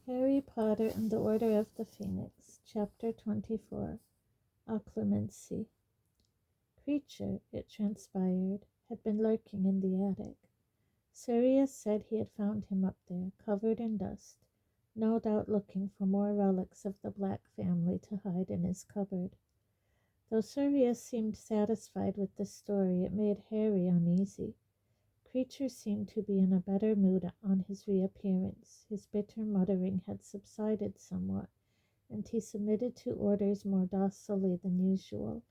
Harry Potter and the Order of the Phoenix, Chapter 24, Occlumency. Kreacher, it transpired, had been lurking in the attic. Sirius said he had found him up there, covered in dust, no doubt looking for more relics of the Black family to hide in his cupboard. Though Sirius seemed satisfied with the story, it made Harry uneasy. Kreacher seemed to be in a better mood on his reappearance. His bitter muttering had subsided somewhat, and he submitted to orders more docilely than usual,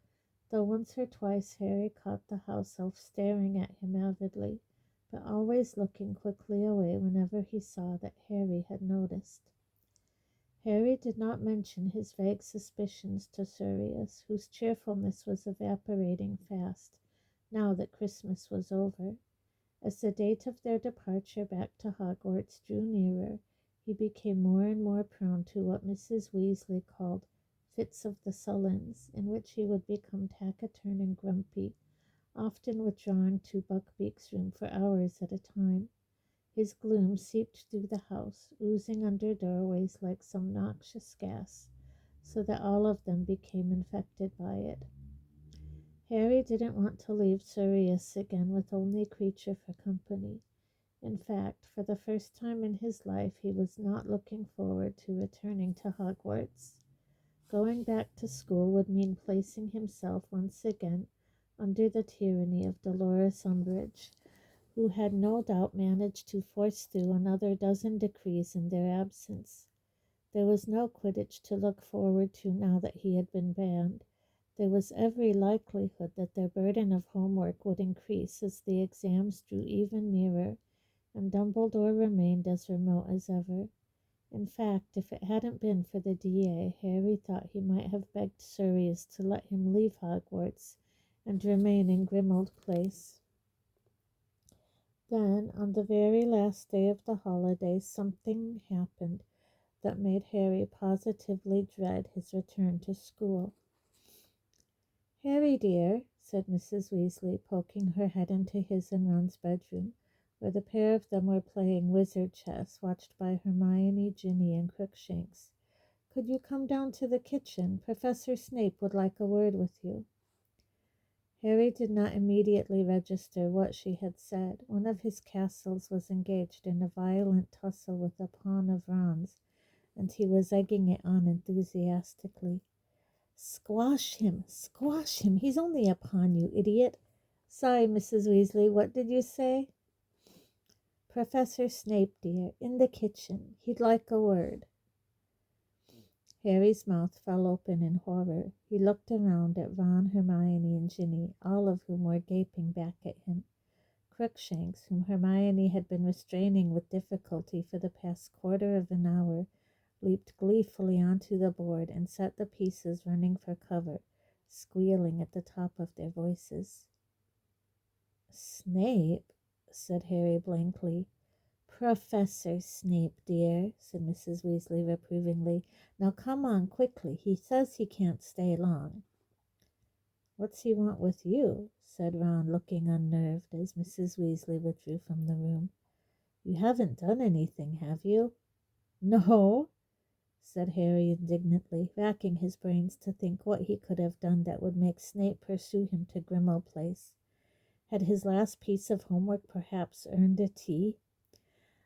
though once or twice Harry caught the house elf staring at him avidly, but always looking quickly away whenever he saw that Harry had noticed. Harry did not mention his vague suspicions to Sirius, whose cheerfulness was evaporating fast, now that Christmas was over. As the date of their departure back to Hogwarts drew nearer, he became more and more prone to what Mrs. Weasley called fits of the sullens, in which he would become taciturn and grumpy, often withdrawing to Buckbeak's room for hours at a time. His gloom seeped through the house, oozing under doorways like some noxious gas, so that all of them became infected by it. Harry didn't want to leave Sirius again with only Kreacher for company. In fact, for the first time in his life, he was not looking forward to returning to Hogwarts. Going back to school would mean placing himself once again under the tyranny of Dolores Umbridge, who had no doubt managed to force through another dozen decrees in their absence. There was no Quidditch to look forward to now that he had been banned. There was every likelihood that their burden of homework would increase as the exams drew even nearer, and Dumbledore remained as remote as ever. In fact, if it hadn't been for the DA, Harry thought he might have begged Sirius to let him leave Hogwarts and remain in Grimmauld Place. Then, on the very last day of the holiday, something happened that made Harry positively dread his return to school. "Harry, dear," said Mrs. Weasley, poking her head into his and Ron's bedroom, where the pair of them were playing wizard chess, watched by Hermione, Ginny, and Crookshanks. "Could you come down to the kitchen? Professor Snape would like a word with you." Harry did not immediately register what she had said. One of his castles was engaged in a violent tussle with a pawn of Ron's, and he was egging it on enthusiastically. Squash him! Squash him! He's only a pawn, you idiot." "Sorry, Mrs. Weasley, what did you say?" "Professor Snape, dear, in the kitchen. He'd like a word." Harry's mouth fell open in horror. He looked around at Ron, Hermione, and Ginny, all of whom were gaping back at him. Crookshanks, whom Hermione had been restraining with difficulty for the past quarter of an hour, leaped gleefully onto the board and set the pieces running for cover, squealing at the top of their voices. "Snape?" said Harry blankly. "Professor Snape, dear," said Mrs. Weasley reprovingly. "Now come on quickly. He says he can't stay long." "What's he want with you?" said Ron, looking unnerved as Mrs. Weasley withdrew from the room. "You haven't done anything, have you?" "No," said Harry indignantly, racking his brains to think what he could have done that would make Snape pursue him to Grimmauld Place. Had his last piece of homework perhaps earned a tea?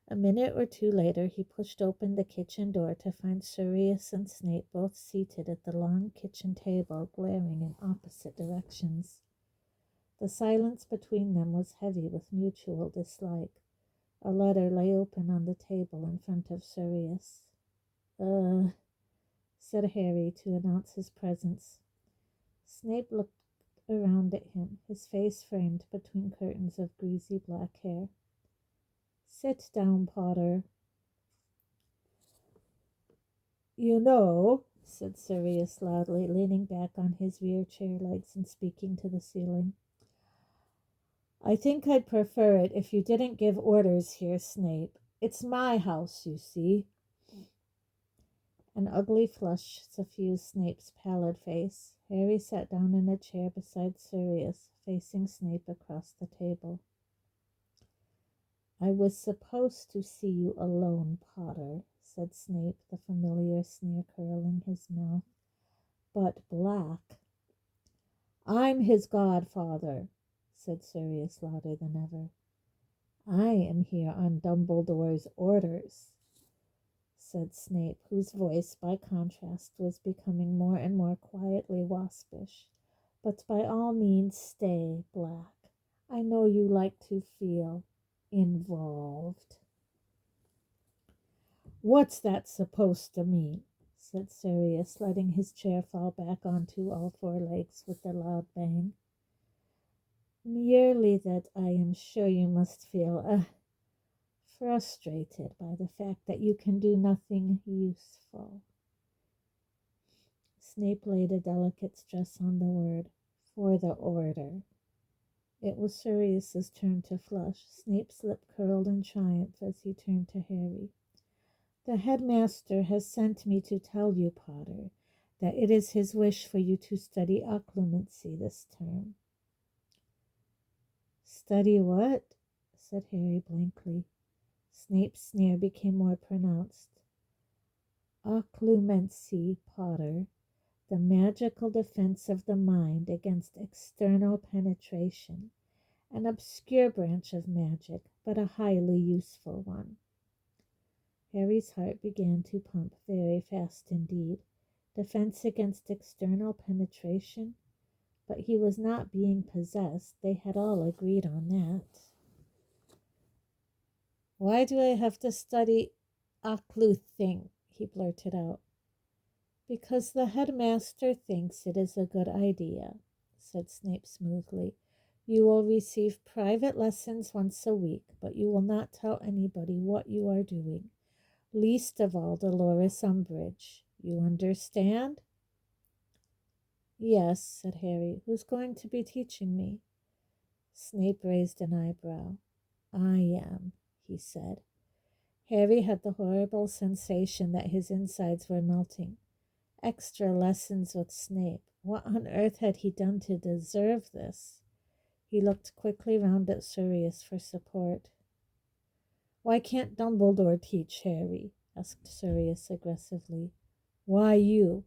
A minute or two later he pushed open the kitchen door to find Sirius and Snape both seated at the long kitchen table, glaring in opposite directions. The silence between them was heavy with mutual dislike. A letter lay open on the table in front of Sirius. Said Harry to announce his presence. Snape looked around at him, his face framed between curtains of greasy black hair. "Sit down, Potter." "You know," said Sirius loudly, leaning back on his rear chair legs and speaking to the ceiling, "I think I'd prefer it if you didn't give orders here, Snape. It's my house, you see." An ugly flush suffused Snape's pallid face. Harry sat down in a chair beside Sirius, facing Snape across the table. "I was supposed to see you alone, Potter," said Snape, the familiar sneer curling his mouth. But black. I'm his godfather, said Sirius louder than ever. I am here on Dumbledore's orders, said Snape, whose voice, by contrast, was becoming more and more quietly waspish. But by all means stay, Black. I know you like to feel involved. What's that supposed to mean? Said Sirius, letting his chair fall back onto all four legs with a loud bang. Merely that I am sure you must feel frustrated by the fact that you can do nothing useful. Snape laid a delicate stress on the word, for the order. It was Sirius's turn to flush. Snape's lip curled in triumph as he turned to Harry. The headmaster has sent me to tell you, Potter, that it is his wish for you to study occlumency this term. Study what? Said Harry blankly. Snape's sneer became more pronounced. Occlumency, Potter, the magical defense of the mind against external penetration, an obscure branch of magic, but a highly useful one. Harry's heart began to pump very fast indeed. Defense against external penetration? But he was not being possessed. They had all agreed on that. Why do I have to study occluthing? He blurted out. Because the headmaster thinks it is a good idea, said Snape smoothly. You will receive private lessons once a week, but you will not tell anybody what you are doing. Least of all Dolores Umbridge. You understand? Yes, said Harry. Who's going to be teaching me? Snape raised an eyebrow. I am, he said. Harry had the horrible sensation that his insides were melting. Extra lessons with Snape. What on earth had he done to deserve this? He looked quickly round at Sirius for support. Why can't Dumbledore teach, Harry? Asked Sirius aggressively. Why you?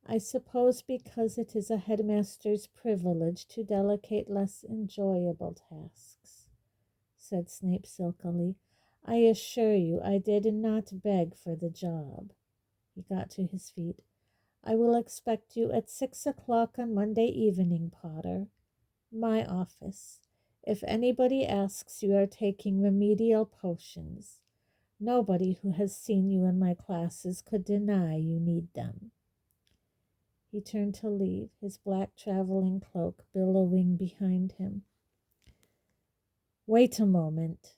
I suppose because it is a headmaster's privilege to delegate less enjoyable tasks, said Snape silkily. I assure you I did not beg for the job. He got to his feet. I will expect you at 6 o'clock on Monday evening, Potter. My office. If anybody asks, you are taking remedial potions. Nobody who has seen you in my classes could deny you need them. He turned to leave, his black traveling cloak billowing behind him. Wait a moment,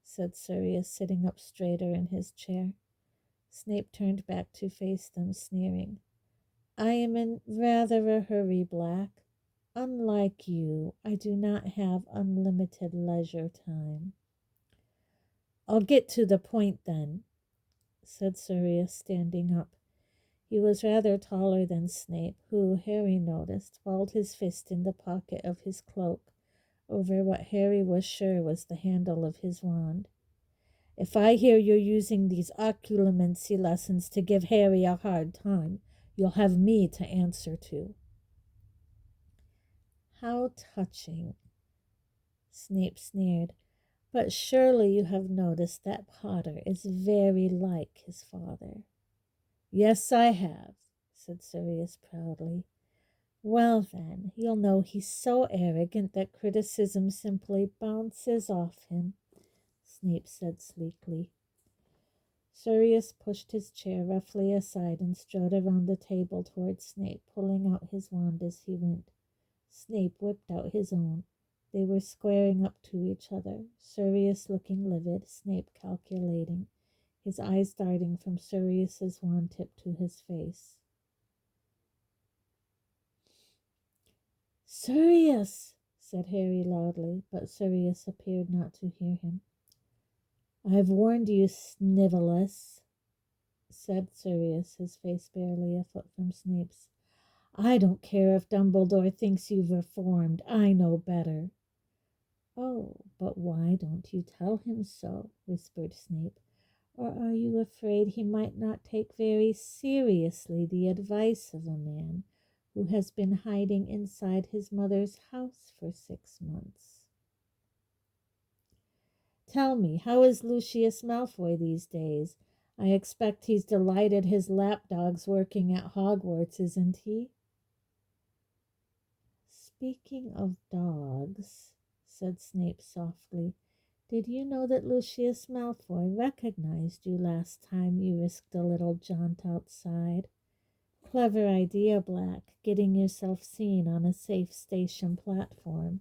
said Sirius, sitting up straighter in his chair. Snape turned back to face them, sneering. I am in rather a hurry, Black. Unlike you, I do not have unlimited leisure time. I'll get to the point then, said Sirius, standing up. He was rather taller than Snape, who, Harry noticed, balled his fist in the pocket of his cloak over what Harry was sure was the handle of his wand. If I hear you're using these occlumency lessons to give Harry a hard time, you'll have me to answer to. How touching, Snape sneered. But surely you have noticed that Potter is very like his father. Yes, I have, said Sirius proudly. Well then, you'll know he's so arrogant that criticism simply bounces off him, Snape said sleekly. Sirius pushed his chair roughly aside and strode around the table toward Snape, pulling out his wand as he went. Snape whipped out his own. They were squaring up to each other, Sirius looking livid, Snape calculating, his eyes darting from Sirius's wand tip to his face. Sirius, said Harry loudly, but Sirius appeared not to hear him. I've warned you, Snivellus, said Sirius, his face barely a foot from Snape's. I don't care if Dumbledore thinks you've reformed. I know better. Oh, but why don't you tell him so? Whispered Snape. Or are you afraid he might not take very seriously the advice of a man who has been hiding inside his mother's house for 6 months? Tell me, how is Lucius Malfoy these days? I expect he's delighted his lapdog's working at Hogwarts, isn't he? Speaking of dogs, said Snape softly, did you know that Lucius Malfoy recognized you last time you risked a little jaunt outside? Clever idea, Black, getting yourself seen on a safe station platform.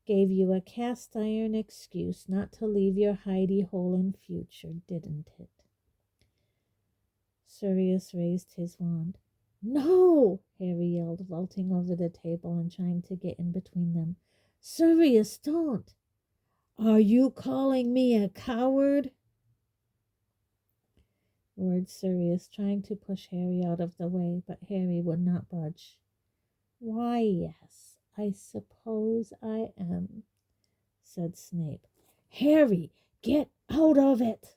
Gave you a cast iron excuse not to leave your hidey hole in future, didn't it? Sirius raised his wand. No! Harry yelled, vaulting over the table and trying to get in between them. Sirius, don't! Are you calling me a coward? roared Sirius, trying to push Harry out of the way, but Harry would not budge. Why, yes, I suppose I am, said Snape. Harry, get out of it,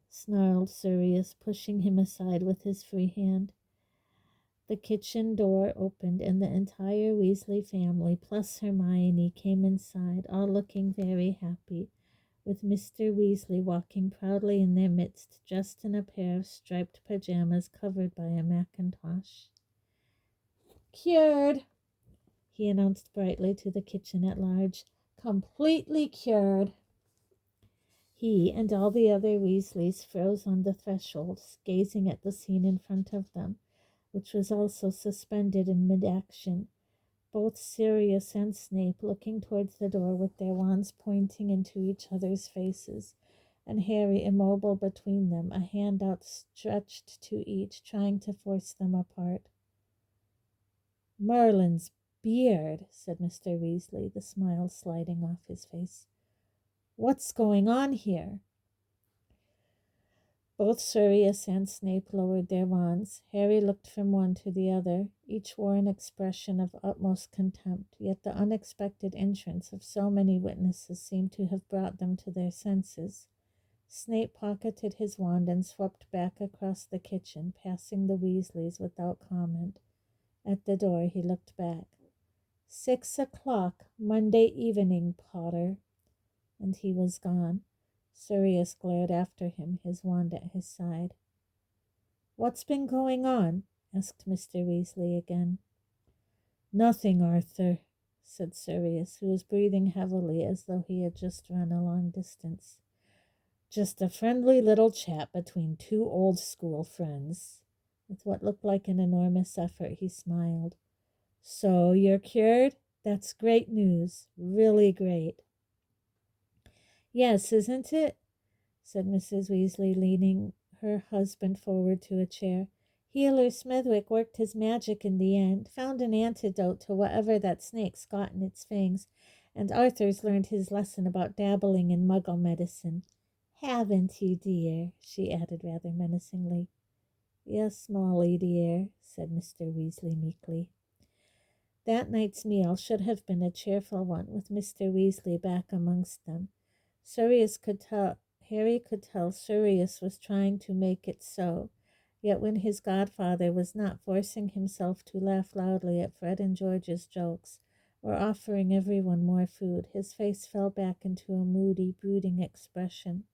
snarled Sirius, pushing him aside with his free hand. The kitchen door opened, and the entire Weasley family, plus Hermione, came inside, all looking very happy, with Mr. Weasley walking proudly in their midst, dressed in a pair of striped pajamas covered by a mackintosh. Cured, he announced brightly to the kitchen at large. Completely cured. He and all the other Weasleys froze on the thresholds, gazing at the scene in front of them, which was also suspended in mid-action. Both Sirius and Snape looking towards the door with their wands pointing into each other's faces, and Harry immobile between them, a hand outstretched to each, trying to force them apart. Merlin's beard, said Mr. Weasley, the smile sliding off his face. What's going on here? Both Sirius and Snape lowered their wands. Harry looked from one to the other. Each wore an expression of utmost contempt, yet the unexpected entrance of so many witnesses seemed to have brought them to their senses. Snape pocketed his wand and swept back across the kitchen, passing the Weasleys without comment. At the door he looked back. 6 o'clock, Monday evening, Potter. And he was gone. Sirius glared after him, his wand at his side. What's been going on? Asked Mr. Weasley again. Nothing, Arthur, said Sirius, who was breathing heavily as though he had just run a long distance. Just a friendly little chat between two old school friends. With what looked like an enormous effort, he smiled. So you're cured? That's great news. Really great. Yes, isn't it? Said Mrs. Weasley, leaning her husband forward to a chair. Healer Smithwick worked his magic in the end, found an antidote to whatever that snake's got in its fangs, and Arthur's learned his lesson about dabbling in muggle medicine. Haven't you, dear? She added rather menacingly. Yes, Molly, dear, said Mr. Weasley meekly. That night's meal should have been a cheerful one, with Mr. Weasley back amongst them. Harry could tell Sirius was trying to make it so, yet when his godfather was not forcing himself to laugh loudly at Fred and George's jokes, or offering everyone more food, his face fell back into a moody, brooding expression.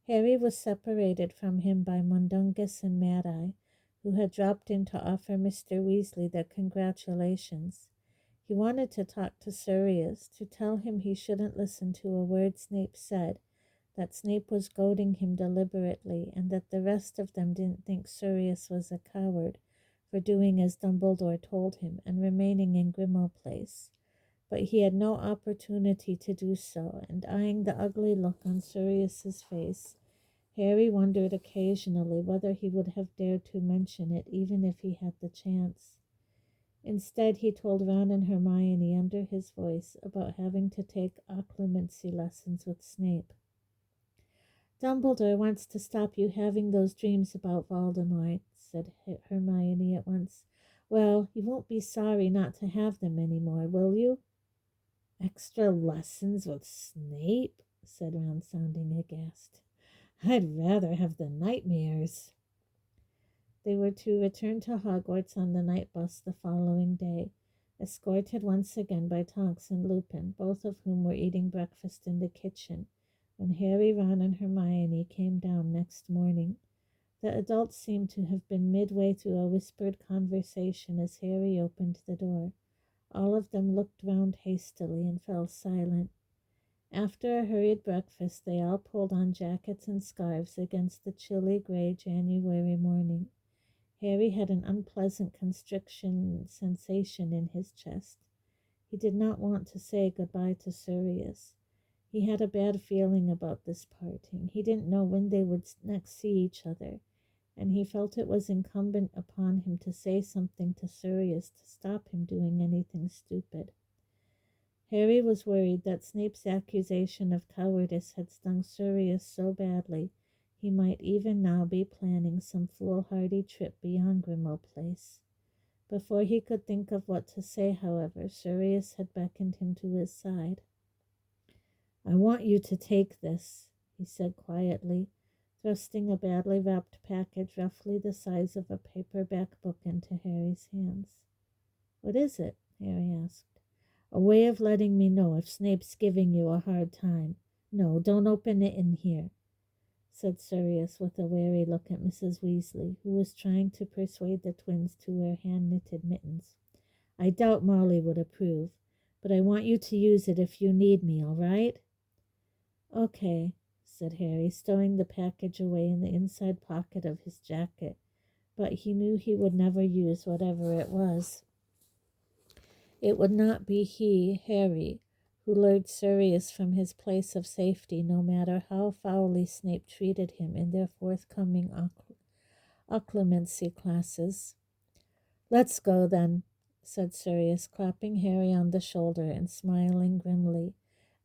Harry was separated from him by Mundungus and Mad-Eye, who had dropped in to offer Mr. Weasley their congratulations. He wanted to talk to Sirius, to tell him he shouldn't listen to a word Snape said, that Snape was goading him deliberately, and that the rest of them didn't think Sirius was a coward for doing as Dumbledore told him and remaining in Grimmauld Place. But he had no opportunity to do so, and eyeing the ugly look on Sirius's face, Harry wondered occasionally whether he would have dared to mention it even if he had the chance. Instead, he told Ron and Hermione under his voice about having to take occlumency lessons with Snape. Dumbledore wants to stop you having those dreams about Voldemort, said Hermione at once. Well, you won't be sorry not to have them anymore, will you? Extra lessons with Snape? Said Ron, sounding aghast. I'd rather have the nightmares. They were to return to Hogwarts on the night bus the following day, escorted once again by Tonks and Lupin, both of whom were eating breakfast in the kitchen, when Harry, Ron, and Hermione came down next morning. The adults seemed to have been midway through a whispered conversation as Harry opened the door. All of them looked round hastily and fell silent. After a hurried breakfast, they all pulled on jackets and scarves against the chilly gray January morning. Harry had an unpleasant constriction sensation in his chest. He did not want to say goodbye to Sirius. He had a bad feeling about this parting. He didn't know when they would next see each other, and he felt it was incumbent upon him to say something to Sirius to stop him doing anything stupid. Harry was worried that Snape's accusation of cowardice had stung Sirius so badly he might even now be planning some foolhardy trip beyond Grimmauld Place. Before he could think of what to say, however, Sirius had beckoned him to his side. "I want you to take this," he said quietly, thrusting a badly wrapped package roughly the size of a paperback book into Harry's hands. "What is it?" Harry asked. "A way of letting me know if Snape's giving you a hard time. No, don't open it in here," said Sirius with a wary look at Mrs. Weasley, who was trying to persuade the twins to wear hand-knitted mittens. "I doubt Molly would approve, but I want you to use it if you need me, all right?" "Okay," said Harry, stowing the package away in the inside pocket of his jacket, but he knew he would never use whatever it was. It would not be he, Harry, who lured Sirius from his place of safety, no matter how foully Snape treated him in their forthcoming occlumency classes. "Let's go, then," said Sirius, clapping Harry on the shoulder and smiling grimly.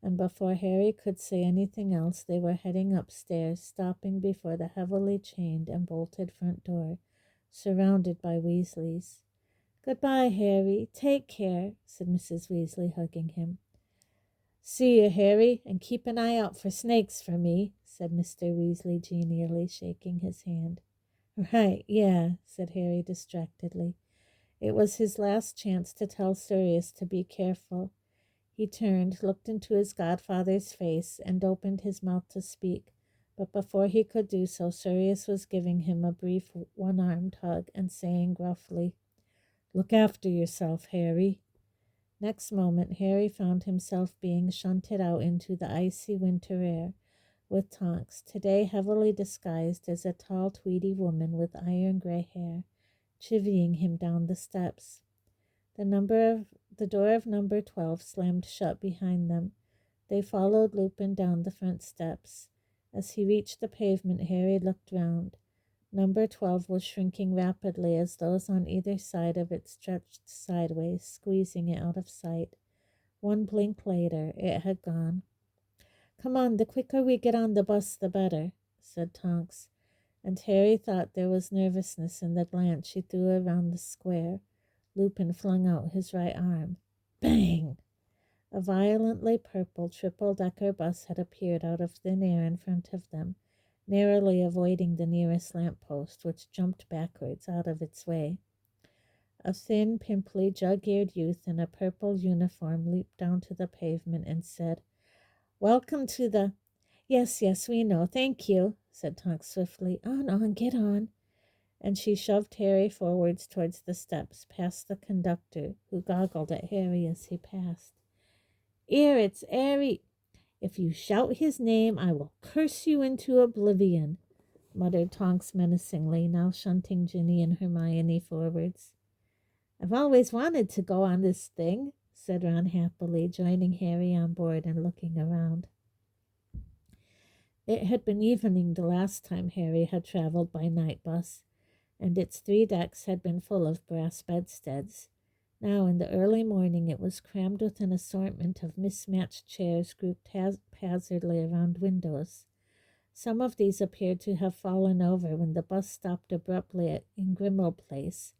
And before Harry could say anything else, they were heading upstairs, stopping before the heavily chained and bolted front door, surrounded by Weasleys. "Goodbye, Harry. Take care," said Mrs. Weasley, hugging him. "See you, Harry, and keep an eye out for snakes for me," said Mr. Weasley genially, shaking his hand. "Right, yeah," said Harry distractedly. It was his last chance to tell Sirius to be careful. He turned, looked into his godfather's face, and opened his mouth to speak, but before he could do so, Sirius was giving him a brief one-armed hug and saying gruffly, "Look after yourself, Harry." Next moment, Harry found himself being shunted out into the icy winter air, with Tonks, today heavily disguised as a tall, tweedy woman with iron gray hair, chivying him down the steps. The door of number 12 slammed shut behind them. They followed Lupin down the front steps. As he reached the pavement, Harry looked round. Number 12 was shrinking rapidly as those on either side of it stretched sideways, squeezing it out of sight. One blink later, it had gone. "Come on, the quicker we get on the bus, the better," said Tonks, and Harry thought there was nervousness in the glance she threw around the square. Lupin flung out his right arm. Bang! A violently purple triple-decker bus had appeared out of thin air in front of them, narrowly avoiding the nearest lamp-post, which jumped backwards out of its way. A thin, pimply, jug-eared youth in a purple uniform leaped down to the pavement and said, "Welcome to the—" Yes, we know, thank you," said Tonks swiftly. On, get on." And she shoved Harry forwards towards the steps, past the conductor, who goggled at Harry as he passed. It's Harry. If you shout his name, I will curse you into oblivion," muttered Tonks menacingly, now shunting Ginny and Hermione forwards. "I've always wanted to go on this thing," said Ron happily, joining Harry on board and looking around. It had been evening the last time Harry had traveled by night bus, and its 3 decks had been full of brass bedsteads. Now, in the early morning, it was crammed with an assortment of mismatched chairs grouped haphazardly around windows. Some of these appeared to have fallen over when the bus stopped abruptly in Grimmauld Place.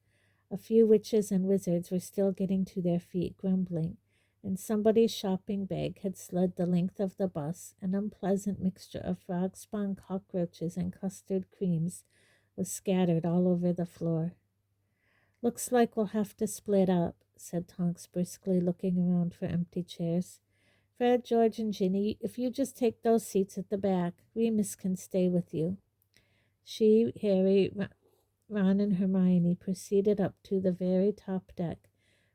A few witches and wizards were still getting to their feet, grumbling, and somebody's shopping bag had slid the length of the bus. An unpleasant mixture of frog spawn, cockroaches, and custard creams was scattered all over the floor. "Looks like we'll have to split up," said Tonks briskly, looking around for empty chairs. "Fred, George, and Ginny, if you just take those seats at the back, Remus can stay with you." She, Harry, Ron, and Hermione proceeded up to the very top deck,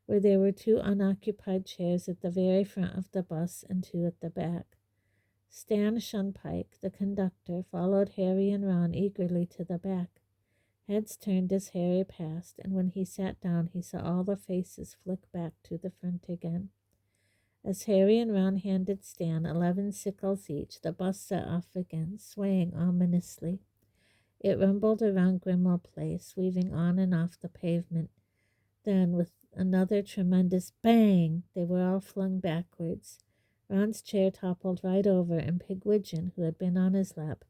where there were 2 unoccupied chairs at the very front of the bus and 2 at the back. Stan Shunpike, the conductor, followed Harry and Ron eagerly to the back. Heads turned as Harry passed, and when he sat down he saw all the faces flick back to the front again. As Harry and Ron handed Stan 11 sickles each, the bus set off again, swaying ominously. It rumbled around Grimmauld Place, weaving on and off the pavement. Then, with another tremendous bang, they were all flung backwards. Ron's chair toppled right over, and Pigwidgeon, who had been on his lap,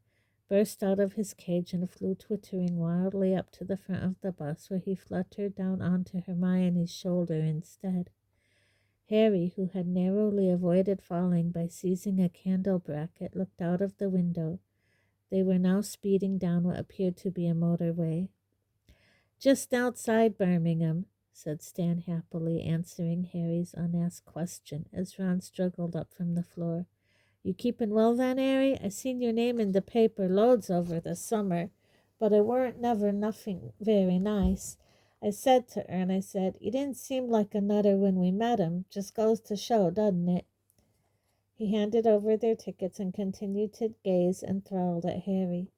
burst out of his cage and flew twittering wildly up to the front of the bus, where he fluttered down onto Hermione's shoulder instead. Harry, who had narrowly avoided falling by seizing a candle bracket, looked out of the window. They were now speeding down what appeared to be a motorway. "Just outside Birmingham," said Stan happily, answering Harry's unasked question as Ron struggled up from the floor. "You keepin' well then, Harry? I seen your name in the paper loads over the summer, but it weren't never nothing very nice. I said to Ern, I said, he didn't seem like a nutter when we met him. Just goes to show, doesn't it?" He handed over their tickets and continued to gaze enthralled at Harry.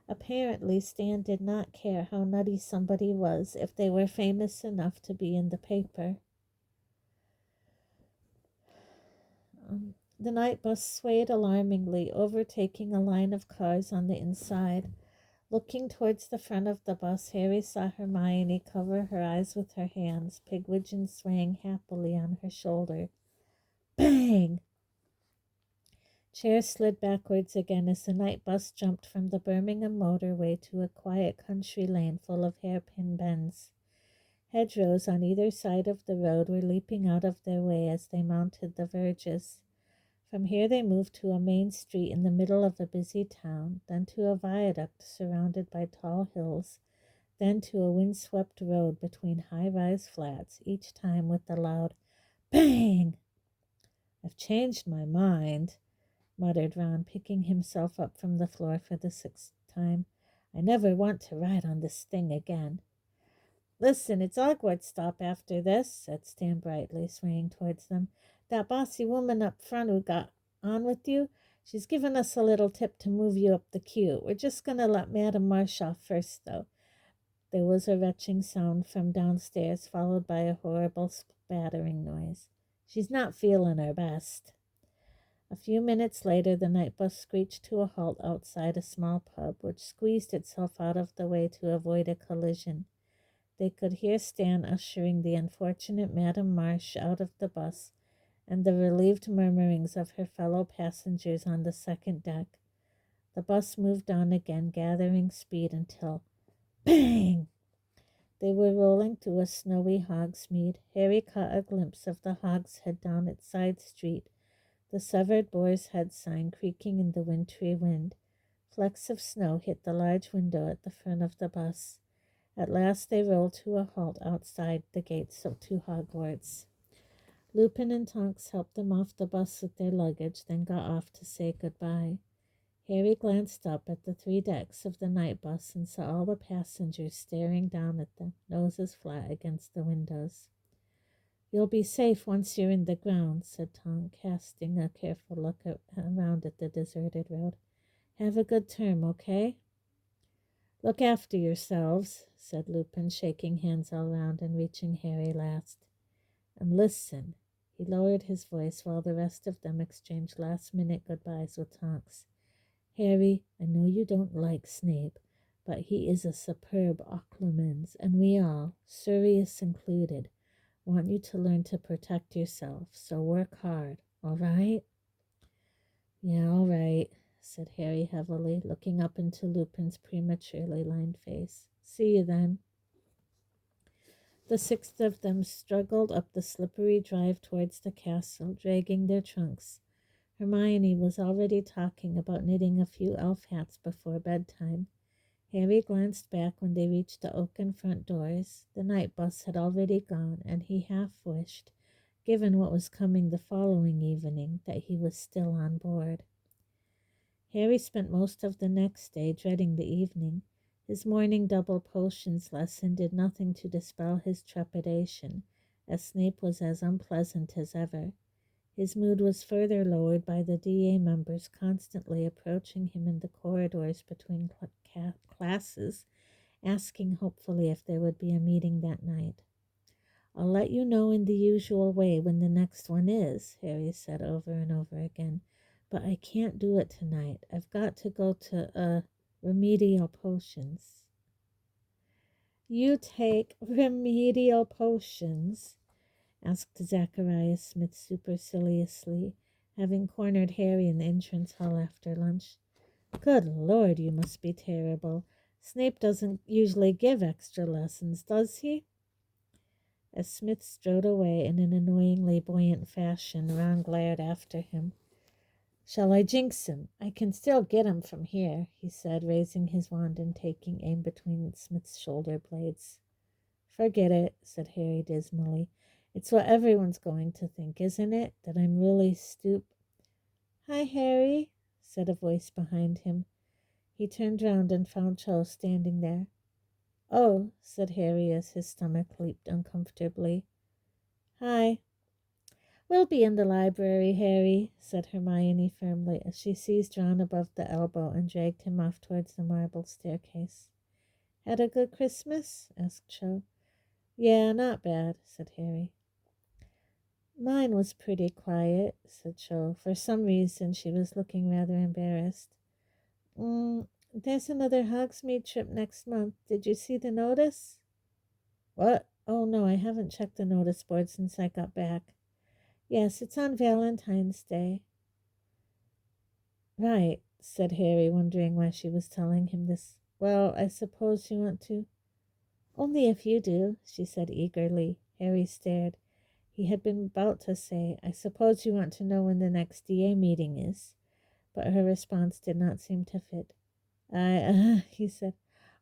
Apparently, Stan did not care how nutty somebody was if they were famous enough to be in the paper. The night bus swayed alarmingly, overtaking a line of cars on the inside. Looking towards the front of the bus, Harry saw Hermione cover her eyes with her hands, Pigwidgeon swaying happily on her shoulder. Bang! Chairs slid backwards again as the night bus jumped from the Birmingham motorway to a quiet country lane full of hairpin bends. Hedgerows on either side of the road were leaping out of their way as they mounted the verges. From here they moved to a main street in the middle of a busy town, then to a viaduct surrounded by tall hills, then to a windswept road between high-rise flats, each time with a loud bang. "I've changed my mind," muttered Ron, picking himself up from the floor for the 6th time. "I never want to ride on this thing again." "Listen, it's Ogward's stop after this," said Stan brightly, swaying towards them. "That bossy woman up front who got on with you, she's given us a little tip to move you up the queue. We're just going to let Madame Marsh off first, though." There was a retching sound from downstairs, followed by a horrible spattering noise. "She's not feeling her best." A few minutes later, the night bus screeched to a halt outside a small pub, which squeezed itself out of the way to avoid a collision. They could hear Stan ushering the unfortunate Madame Marsh out of the bus, and the relieved murmurings of her fellow passengers on the second deck. The bus moved on again, gathering speed until bang! They were rolling through a snowy Hogsmeade. Harry caught a glimpse of the Hogshead down its side street, the severed Boar's Head sign creaking in the wintry wind. Flecks of snow hit the large window at the front of the bus. At last they rolled to a halt outside the gates to Hogwarts. Lupin and Tonks helped them off the bus with their luggage, then got off to say goodbye. Harry glanced up at the 3 decks of the night bus and saw all the passengers staring down at them, noses flat against the windows. "You'll be safe once you're in the ground," said Tom, casting a careful look around at the deserted road. "Have a good term, okay?" "Look after yourselves," said Lupin, shaking hands all round and reaching Harry last. "And listen," he lowered his voice while the rest of them exchanged last-minute goodbyes with Tonks. "Harry, I know you don't like Snape, but he is a superb Occlumens, and we all, Sirius included, want you to learn to protect yourself, so work hard, all right?" "Yeah, all right," said Harry heavily, looking up into Lupin's prematurely lined face. "See you then." The 6 of them struggled up the slippery drive towards the castle, dragging their trunks. Hermione was already talking about knitting a few elf hats before bedtime. Harry glanced back when they reached the oaken front doors. The night bus had already gone, and he half wished, given what was coming the following evening, that he was still on board. Harry spent most of the next day dreading the evening. His morning double potions lesson did nothing to dispel his trepidation, as Snape was as unpleasant as ever. His mood was further lowered by the DA members constantly approaching him in the corridors between classes, asking hopefully if there would be a meeting that night. "I'll let you know in the usual way when the next one is," Harry said over and over again. "But I can't do it tonight. I've got to go to, remedial potions." "You take remedial potions?" asked Zacharias Smith superciliously, having cornered Harry in the entrance hall after lunch. "Good Lord, you must be terrible. Snape doesn't usually give extra lessons, does he?" As Smith strode away in an annoyingly buoyant fashion, Ron glared after him. "Shall I jinx him? I can still get him from here," he said, raising his wand and taking aim between Smith's shoulder blades. "Forget it," said Harry dismally. "It's what everyone's going to think, isn't it? That I'm really "Hi, Harry," said a voice behind him. He turned round and found Cho standing there. "Oh," said Harry as his stomach leaped uncomfortably. "Hi." "We'll be in the library, Harry," said Hermione firmly as she seized Ron above the elbow and dragged him off towards the marble staircase. "Had a good Christmas?" asked Cho. "Yeah, not bad," said Harry. "Mine was pretty quiet," said Cho. For some reason she was looking rather embarrassed. There's another Hogsmeade trip next month. Did you see the notice?" "What? Oh, no, I haven't checked the notice board since I got back." "Yes, it's on Valentine's Day." "Right," said Harry, wondering why she was telling him this. "Well, I suppose you want to." "Only if you do," she said eagerly. Harry stared. He had been about to say, "I suppose you want to know when the next DA meeting is," but her response did not seem to fit. He said.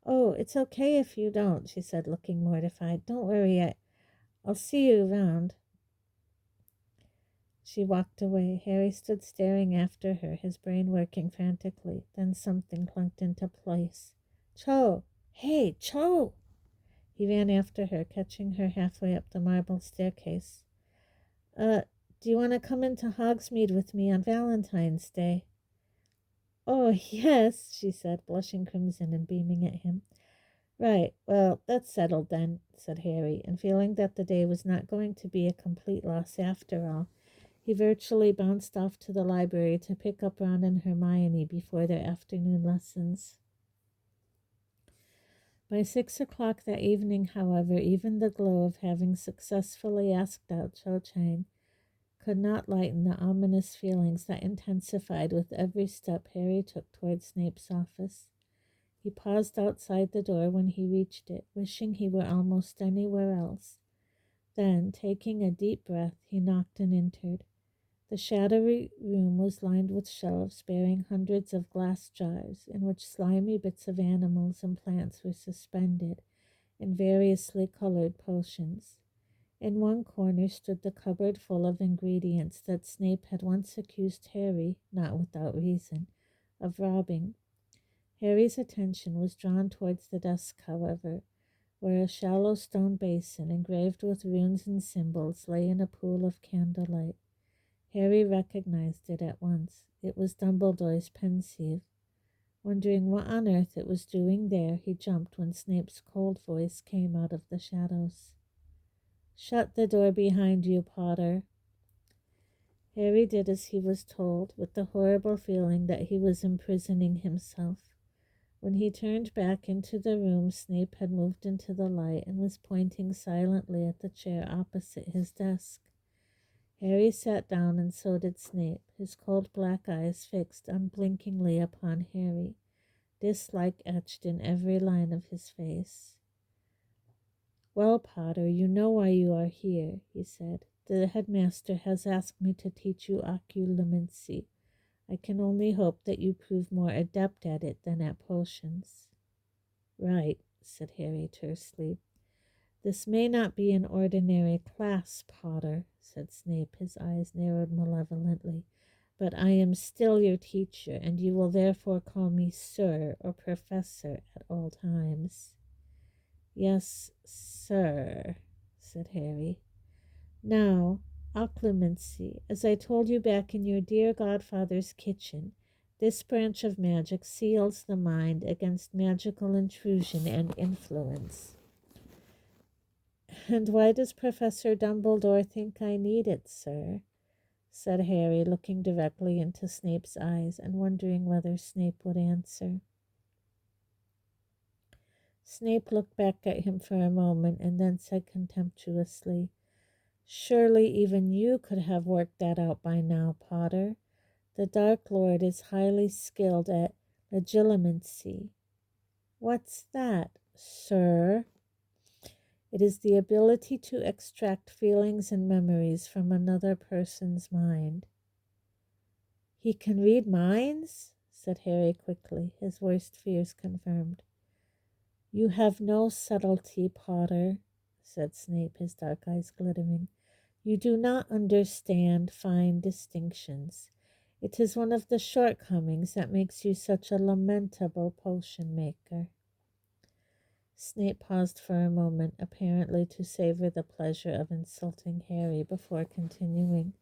"Oh, it's okay if you don't," she said, looking mortified. "Don't worry, I'll see you around." She walked away. Harry stood staring after her, his brain working frantically. Then something clunked into place. "Cho! Hey, Cho!" He ran after her, catching her halfway up the marble staircase. Do you want to come into Hogsmeade with me on Valentine's Day?" "Oh, yes," she said, blushing crimson and beaming at him. "Right, well, that's settled then," said Harry, and feeling that the day was not going to be a complete loss after all, he virtually bounced off to the library to pick up Ron and Hermione before their afternoon lessons. By 6 o'clock that evening, however, even the glow of having successfully asked out Cho Chang could not lighten the ominous feelings that intensified with every step Harry took toward Snape's office. He paused outside the door when he reached it, wishing he were almost anywhere else. Then, taking a deep breath, he knocked and entered. The shadowy room was lined with shelves bearing hundreds of glass jars in which slimy bits of animals and plants were suspended, and variously colored potions. In one corner stood the cupboard full of ingredients that Snape had once accused Harry, not without reason, of robbing. Harry's attention was drawn towards the desk, however, where a shallow stone basin engraved with runes and symbols lay in a pool of candlelight. Harry recognized it at once. It was Dumbledore's pensieve. Wondering what on earth it was doing there, he jumped when Snape's cold voice came out of the shadows. "Shut the door behind you, Potter." Harry did as he was told, with the horrible feeling that he was imprisoning himself. When he turned back into the room, Snape had moved into the light and was pointing silently at the chair opposite his desk. Harry sat down, and so did Snape, his cold black eyes fixed unblinkingly upon Harry, dislike etched in every line of his face. Well, Potter, you know why you are here, he said. The headmaster has asked me to teach you occlumency. I can only hope that you prove more adept at it than at potions. Right, said Harry tersely. This may not be an ordinary class, Potter, said Snape, his eyes narrowed malevolently, but I am still your teacher, and you will therefore call me Sir or Professor at all times. Yes, sir, said Harry. Now, occlumency, as I told you back in your dear godfather's kitchen, this branch of magic seals the mind against magical intrusion and influence. And why does Professor Dumbledore think I need it, sir? Said Harry, looking directly into Snape's eyes and wondering whether Snape would answer. Snape looked back at him for a moment and then said contemptuously, Surely even you could have worked that out by now, Potter. The Dark Lord is highly skilled at legilimency. What's that, sir? It is the ability to extract feelings and memories from another person's mind. He can read minds? Said Harry quickly, his worst fears confirmed. You have no subtlety, Potter, said Snape, his dark eyes glittering. You do not understand fine distinctions. It is one of the shortcomings that makes you such a lamentable potion maker. Snape paused for a moment, apparently to savor the pleasure of insulting Harry before continuing.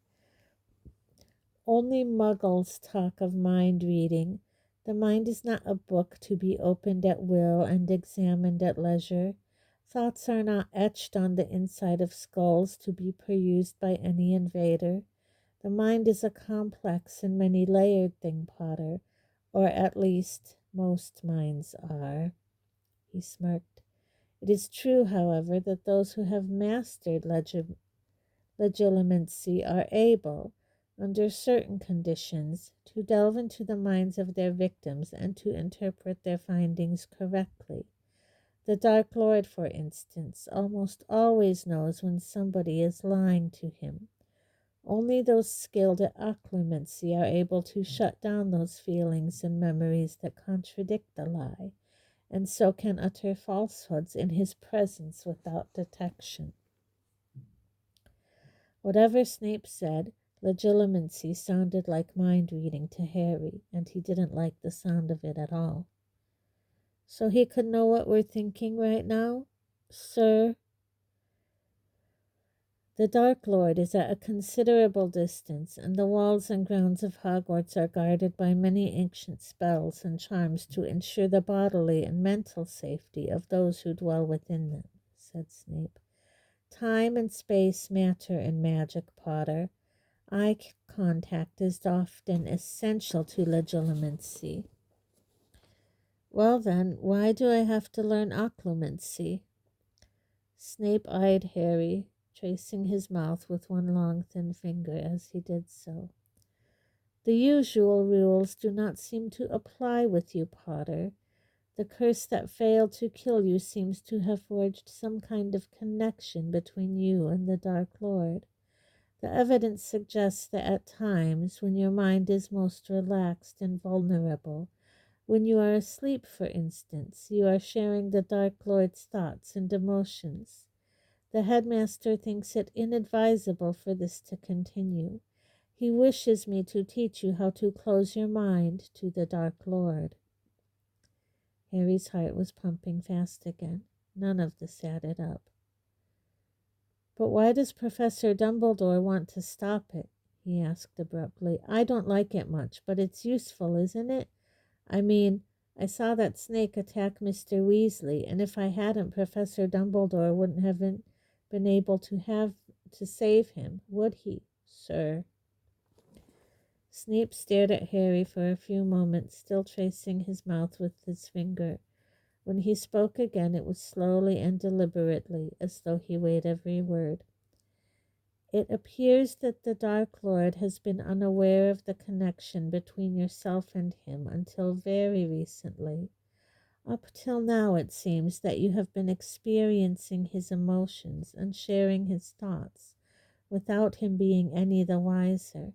Only muggles talk of mind reading. The mind is not a book to be opened at will and examined at leisure. Thoughts are not etched on the inside of skulls to be perused by any invader. The mind is a complex and many-layered thing, Potter, or at least most minds are. He smirked. It is true, however, that those who have mastered legilimency are able, under certain conditions, to delve into the minds of their victims and to interpret their findings correctly. The Dark Lord, for instance, almost always knows when somebody is lying to him. Only those skilled at occlumency are able to shut down those feelings and memories that contradict the lie, and so can utter falsehoods in his presence without detection. Whatever Snape said, legilimency sounded like mind-reading to Harry, and he didn't like the sound of it at all. So he could know what we're thinking right now, sir? The Dark Lord is at a considerable distance, and the walls and grounds of Hogwarts are guarded by many ancient spells and charms to ensure the bodily and mental safety of those who dwell within them, said Snape. Time and space matter in magic, Potter. Eye contact is often essential to legilimency. Well then, why do I have to learn occlumency? Snape eyed Harry, tracing his mouth with one long thin finger as he did so. The usual rules do not seem to apply with you, Potter. The curse that failed to kill you seems to have forged some kind of connection between you and the Dark Lord. The evidence suggests that at times, when your mind is most relaxed and vulnerable, when you are asleep, for instance, you are sharing the Dark Lord's thoughts and emotions. The headmaster thinks it inadvisable for this to continue. He wishes me to teach you how to close your mind to the Dark Lord. Harry's heart was pumping fast again. None of this added up. But why does Professor Dumbledore want to stop it? He asked abruptly. I don't like it much, but it's useful, isn't it? I mean, I saw that snake attack Mr. Weasley, and if I hadn't, Professor Dumbledore wouldn't have been able to save him, would he, sir? Snape stared at Harry for a few moments, still tracing his mouth with his finger. When he spoke again, it was slowly and deliberately, as though he weighed every word. It appears that the Dark Lord has been unaware of the connection between yourself and him until very recently. Up till now it seems that you have been experiencing his emotions and sharing his thoughts without him being any the wiser.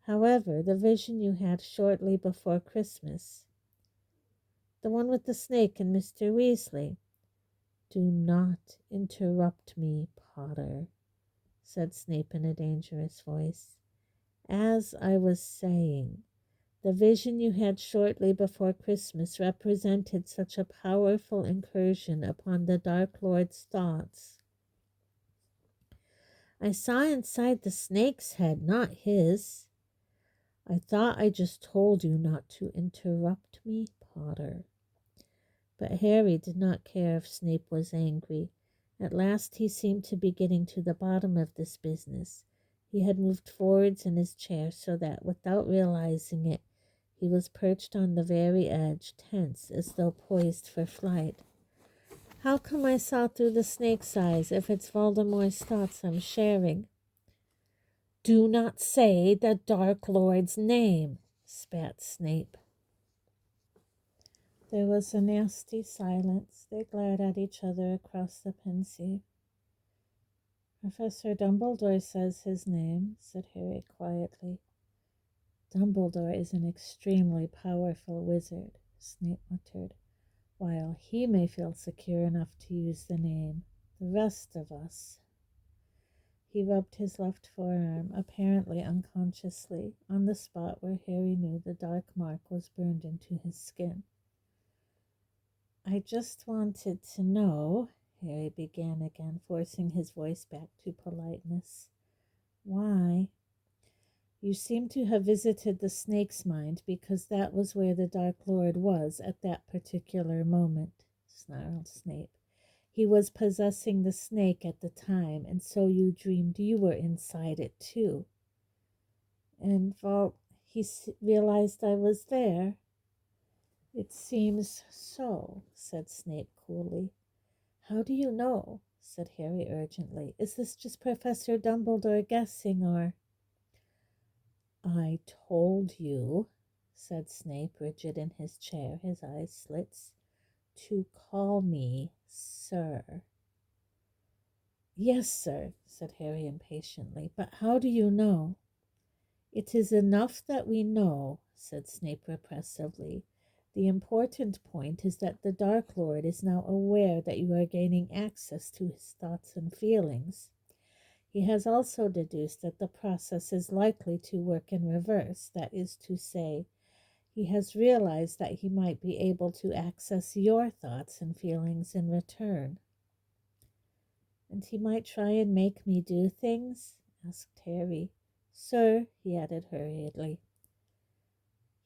However, the vision you had shortly before Christmas, the one with the snake and Mr. Weasley. Do not interrupt me, Potter, said Snape in a dangerous voice. As I was saying, the vision you had shortly before Christmas represented such a powerful incursion upon the Dark Lord's thoughts. I saw inside the snake's head, not his. I thought I just told you not to interrupt me, Potter. But Harry did not care if Snape was angry. At last he seemed to be getting to the bottom of this business. He had moved forwards in his chair so that, without realizing it, he was perched on the very edge, tense as though poised for flight. How come I saw through the snake's eyes if it's Voldemort's thoughts I'm sharing? Do not say the Dark Lord's name, spat Snape. There was a nasty silence. They glared at each other across the Pensieve. Professor Dumbledore says his name, said Harry quietly. Dumbledore is an extremely powerful wizard, Snape muttered. While he may feel secure enough to use the name, the rest of us... He rubbed his left forearm, apparently unconsciously, on the spot where Harry knew the dark mark was burned into his skin. I just wanted to know, Harry began again, forcing his voice back to politeness. Why? You seem to have visited the snake's mind because that was where the Dark Lord was at that particular moment, snarled Snape. He was possessing the snake at the time, and so you dreamed you were inside it too. And he realized I was there. It seems so, said Snape coolly. How do you know? Said Harry urgently. Is this just Professor Dumbledore guessing, or... I told you, said Snape, rigid in his chair, his eyes slits, to call me sir. Yes, sir, said Harry impatiently, but how do you know? It is enough that we know, said Snape repressively. The important point is that the Dark Lord is now aware that you are gaining access to his thoughts and feelings. He has also deduced that the process is likely to work in reverse, that is to say, he has realized that he might be able to access your thoughts and feelings in return. And he might try and make me do things? Asked Harry. Sir, he added hurriedly.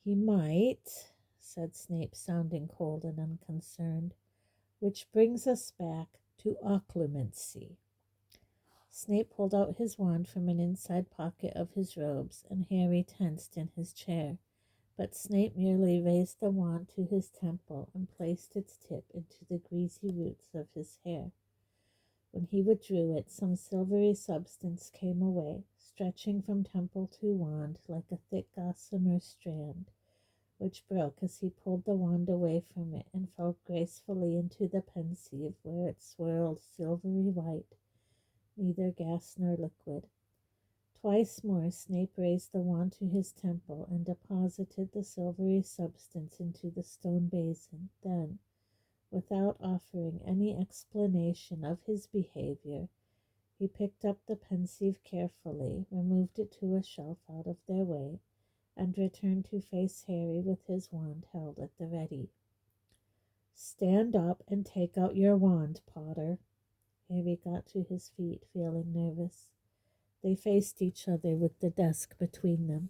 He might, said Snape, sounding cold and unconcerned, which brings us back to occlumency. Snape pulled out his wand from an inside pocket of his robes, and Harry tensed in his chair. But Snape merely raised the wand to his temple and placed its tip into the greasy roots of his hair. When he withdrew it, some silvery substance came away, stretching from temple to wand like a thick gossamer strand, which broke as he pulled the wand away from it and fell gracefully into the Pensieve, where it swirled silvery white, neither gas nor liquid. Twice more Snape raised the wand to his temple and deposited the silvery substance into the stone basin. Then, without offering any explanation of his behavior, he picked up the Pensieve carefully, removed it to a shelf out of their way, and returned to face Harry with his wand held at the ready. Stand up and take out your wand, Potter. Harry got to his feet, feeling nervous. They faced each other with the desk between them.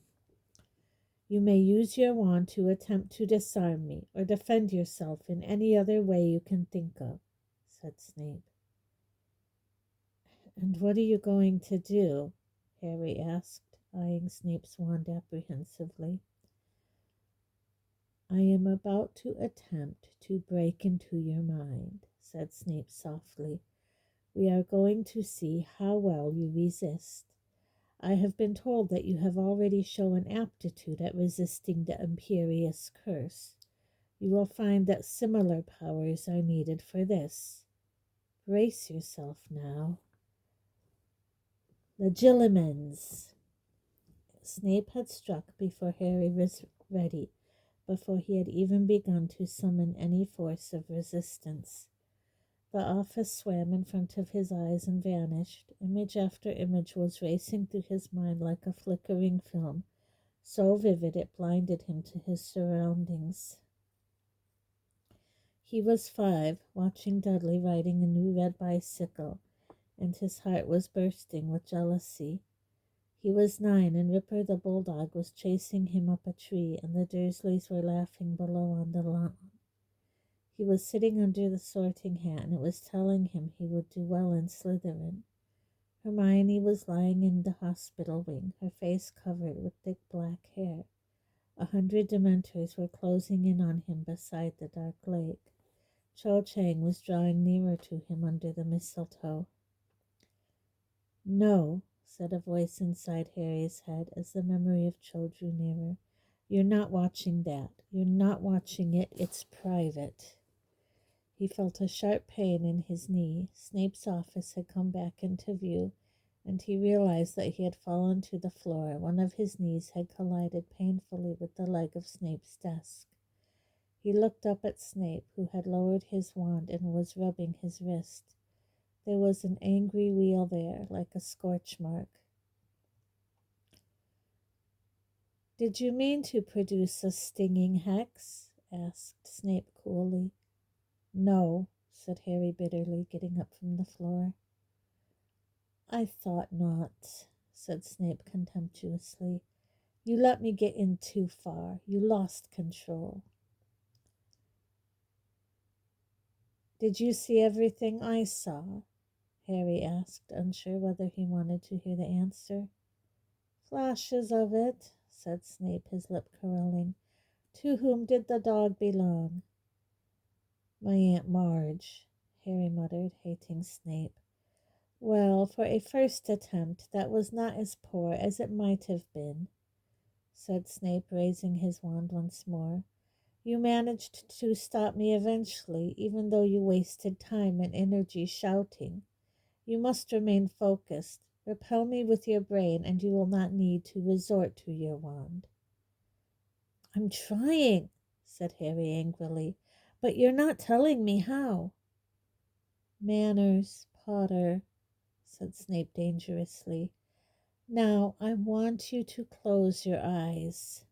You may use your wand to attempt to disarm me, or defend yourself in any other way you can think of, said Snape. And what are you going to do? Harry asked, eyeing Snape's wand apprehensively. I am about to attempt to break into your mind, said Snape softly. We are going to see how well you resist. I have been told that you have already shown aptitude at resisting the Imperious Curse. You will find that similar powers are needed for this. Brace yourself now. Legilimens. Snape had struck before Harry was ready, before he had even begun to summon any force of resistance. The office swam in front of his eyes and vanished. Image after image was racing through his mind like a flickering film, so vivid it blinded him to his surroundings. He was 5, watching Dudley riding a new red bicycle, and his heart was bursting with jealousy. He was 9, and Ripper the bulldog was chasing him up a tree, and the Dursleys were laughing below on the lawn. He was sitting under the sorting hat, and it was telling him he would do well in Slytherin. Hermione was lying in the hospital wing, her face covered with thick black hair. 100 Dementors were closing in on him beside the dark lake. Cho Chang was drawing nearer to him under the mistletoe. "No," said a voice inside Harry's head as the memory of Cho drew nearer. "You're not watching that. You're not watching it. It's private." He felt a sharp pain in his knee. Snape's office had come back into view, and he realized that he had fallen to the floor. One of his knees had collided painfully with the leg of Snape's desk. He looked up at Snape, who had lowered his wand and was rubbing his wrist. There was an angry wheal there, like a scorch mark. "Did you mean to produce a stinging hex?" asked Snape coolly. "No," said Harry bitterly, getting up from the floor. "I thought not," said Snape contemptuously. "You let me get in too far. You lost control." "Did you see everything I saw?" Harry asked, unsure whether he wanted to hear the answer. "Flashes of it," said Snape, his lip curling. "To whom did the dog belong?" "My Aunt Marge," Harry muttered, hating Snape. "Well, for a first attempt, that was not as poor as it might have been," said Snape, raising his wand once more. "You managed to stop me eventually, even though you wasted time and energy shouting. You must remain focused. Repel me with your brain, and you will not need to resort to your wand." "I'm trying," said Harry angrily, "but you're not telling me how." "Manners, Potter," said Snape dangerously. "Now I want you to close your eyes."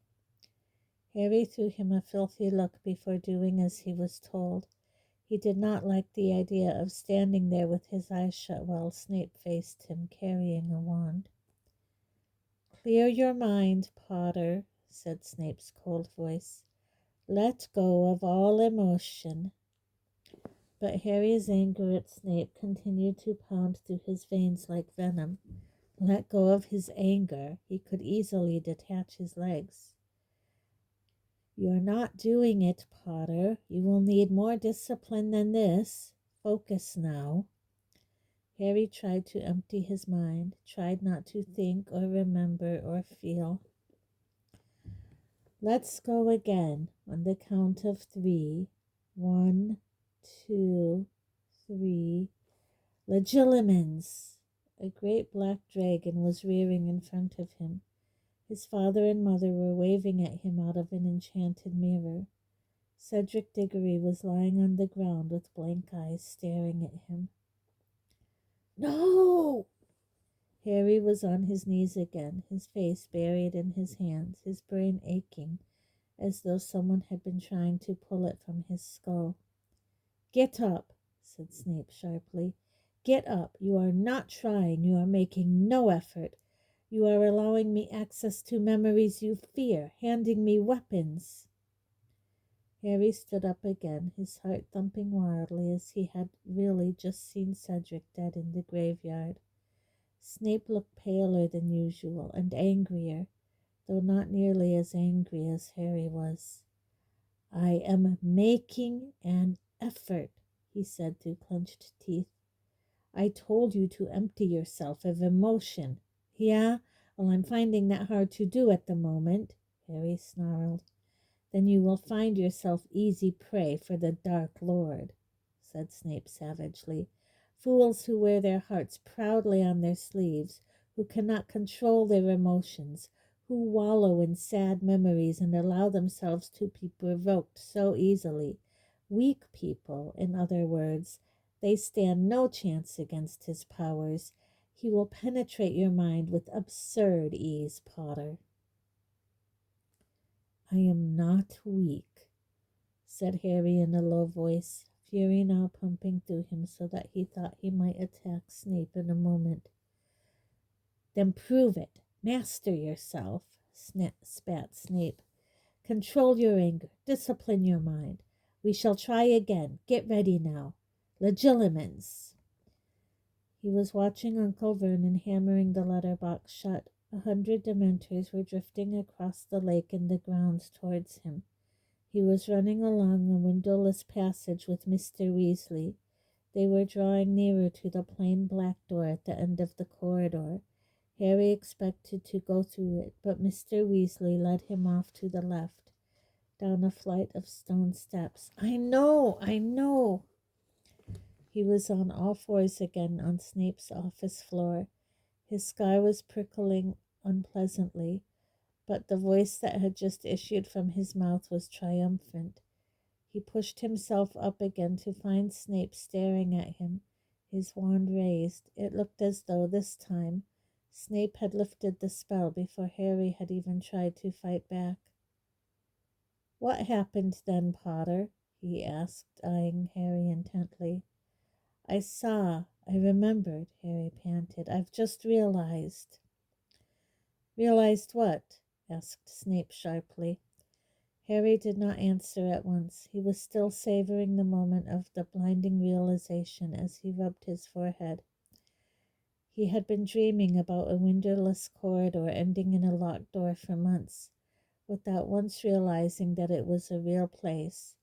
Harry threw him a filthy look before doing as he was told. He did not like the idea of standing there with his eyes shut while Snape faced him, carrying a wand. "Clear your mind, Potter," said Snape's cold voice. "Let go of all emotion." But Harry's anger at Snape continued to pound through his veins like venom. Let go of his anger. He could easily detach his legs. "You're not doing it, Potter. You will need more discipline than this. Focus now." Harry tried to empty his mind, tried not to think or remember or feel. "Let's go again on the count of 3. 1, 2, 3. Legilimens!" A great black dragon was rearing in front of him. His father and mother were waving at him out of an enchanted mirror. Cedric Diggory was lying on the ground with blank eyes staring at him. "No!" Harry was on his knees again, his face buried in his hands, his brain aching, as though someone had been trying to pull it from his skull. "Get up," said Snape sharply. "Get up. You are not trying. You are making no effort. You are allowing me access to memories you fear, handing me weapons." Harry stood up again, his heart thumping wildly as he had really just seen Cedric dead in the graveyard. Snape looked paler than usual and angrier, though not nearly as angry as Harry was. "I am making an effort," he said through clenched teeth. "I told you to empty yourself of emotion." "Yeah? Well, I'm finding that hard to do at the moment," Harry snarled. then you will find yourself easy prey for the Dark Lord, said Snape savagely. Fools who wear their hearts proudly on their sleeves, who cannot control their emotions, who wallow in sad memories and allow themselves to be provoked so easily. Weak people, in other words, they stand no chance against his powers. He will penetrate your mind with absurd ease, Potter. I am not weak, said Harry in a low voice, fury now pumping through him so that he thought he might attack Snape in a moment. Then prove it. Master yourself, spat Snape. Control your anger. Discipline your mind. We shall try again. Get ready now. Legilimens. He was watching Uncle Vernon hammering the letterbox shut. 100 Dementors were drifting across the lake and the grounds towards him. He was running along a windowless passage with Mr. Weasley. They were drawing nearer to the plain black door at the end of the corridor. Harry expected to go through it, but Mr. Weasley led him off to the left, down a flight of stone steps. I know. He was on all fours again on Snape's office floor. His sky was prickling unpleasantly, but the voice that had just issued from his mouth was triumphant. He pushed himself up again to find Snape staring at him, his wand raised. It looked as though, this time, Snape had lifted the spell before Harry had even tried to fight back. What happened then, Potter? He asked, eyeing Harry intently. I remembered, Harry panted. I've just realized. Realized what? Asked Snape sharply. Harry did not answer at once. He was still savoring the moment of the blinding realization as he rubbed his forehead. He had been dreaming about a windowless corridor ending in a locked door for months, without once realizing that it was a real place.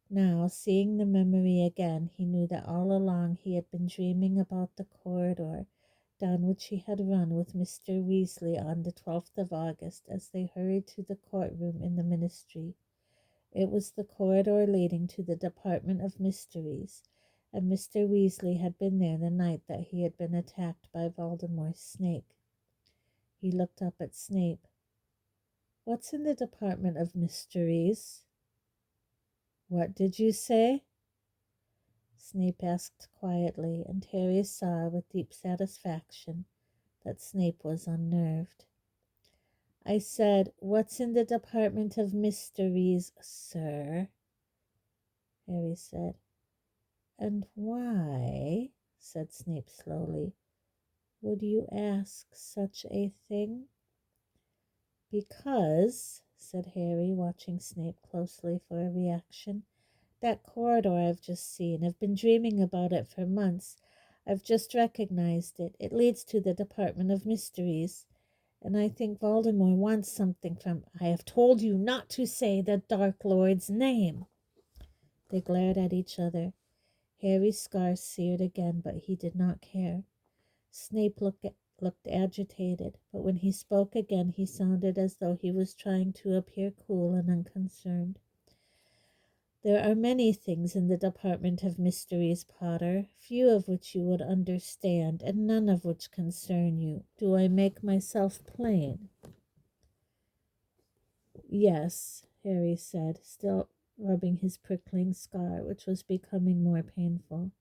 Now, seeing the memory again, he knew that all along he had been dreaming about the corridor down which he had run with Mr. Weasley on the 12th of August as they hurried to the courtroom in the Ministry. It was the corridor leading to the Department of Mysteries, and Mr. Weasley had been there the night that he had been attacked by Voldemort's snake. He looked up at Snape. What's in the Department of Mysteries? What did you say? Snape asked quietly, and Harry saw with deep satisfaction that Snape was unnerved. I said, what's in the Department of Mysteries, sir? Harry said. And why, said Snape slowly, would you ask such a thing? Because, said Harry, watching Snape closely for a reaction, that corridor I've just seen. I've been dreaming about it for months. I've just recognized it. It leads to the Department of Mysteries. And I think Voldemort wants something from... I have told you not to say the Dark Lord's name. They glared at each other. Harry's scars seared again, but he did not care. Snape looked agitated, but when he spoke again, he sounded as though he was trying to appear cool and unconcerned. There are many things in the Department of Mysteries, Potter, few of which you would understand, and none of which concern you. Do I make myself plain? Yes, Harry said, still rubbing his prickling scar, which was becoming more painful.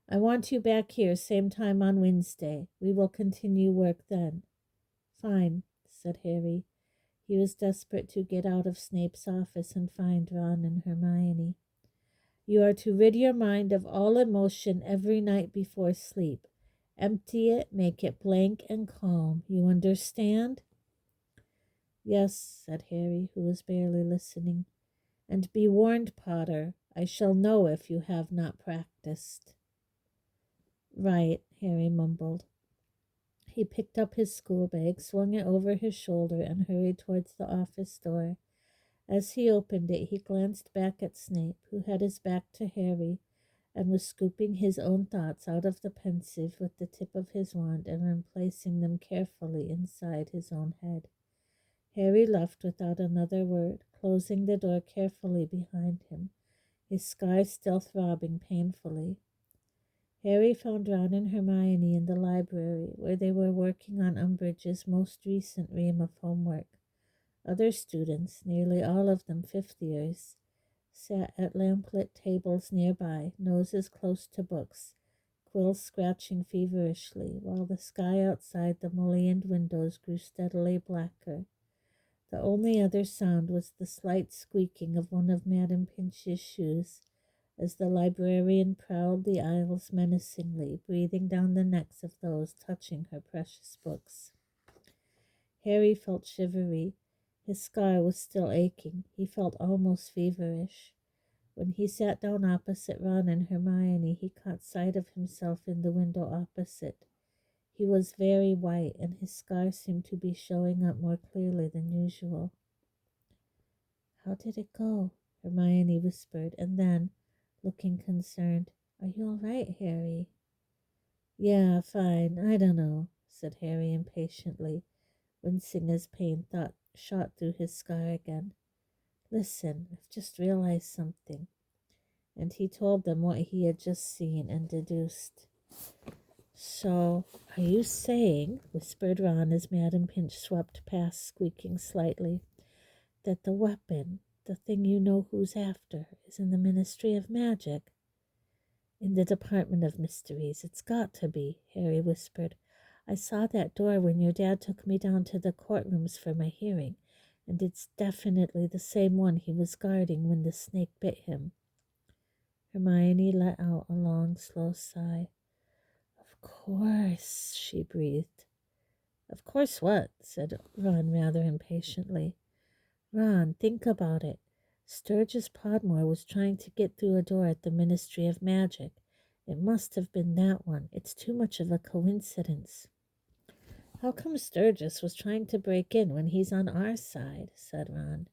I want you back here same time on Wednesday. We will continue work then. Fine, said Harry. He was desperate to get out of Snape's office and find Ron and Hermione. You are to rid your mind of all emotion every night before sleep. Empty it, make it blank and calm. You understand? Yes, said Harry, who was barely listening. And be warned, Potter, I shall know if you have not practiced. Right, Harry mumbled. He picked up his school bag, swung it over his shoulder, and hurried towards the office door. As he opened it, he glanced back at Snape, who had his back to Harry, and was scooping his own thoughts out of the pensieve with the tip of his wand and replacing them carefully inside his own head. Harry left without another word, closing the door carefully behind him, his scar still throbbing painfully. Harry found Ron and Hermione in the library, where they were working on Umbridge's most recent ream of homework. Other students, nearly all of them fifth years, sat at lamplit tables nearby, noses close to books, quills scratching feverishly, while the sky outside the mullioned windows grew steadily blacker. The only other sound was the slight squeaking of one of Madame Pinch's shoes, as the librarian prowled the aisles menacingly, breathing down the necks of those touching her precious books. Harry felt shivery. His scar was still aching. He felt almost feverish. When he sat down opposite Ron and Hermione, he caught sight of himself in the window opposite. He was very white, and his scar seemed to be showing up more clearly than usual. "How did it go?" Hermione whispered, and then, looking concerned, "Are you all right, Harry?" "Yeah, fine. I don't know," said Harry impatiently, wincing as pain shot through his scar again. "Listen, I've just realized something." And he told them what he had just seen and deduced. "So, are you saying," whispered Ron as Madame Pinch swept past, squeaking slightly, "that the weapon, the thing you know who's after, is in the Ministry of Magic?" "In the Department of Mysteries. It's got to be," Harry whispered. "I saw that door when your dad took me down to the courtrooms for my hearing, and it's definitely the same one he was guarding when the snake bit him." Hermione let out a long, slow sigh. "Of course," she breathed. "Of course what?" said Ron rather impatiently. "Ron, think about it. Sturgis Podmore was trying to get through a door at the Ministry of Magic. It must have been that one. It's too much of a coincidence." "How come Sturgis was trying to break in when he's on our side?" said Ron.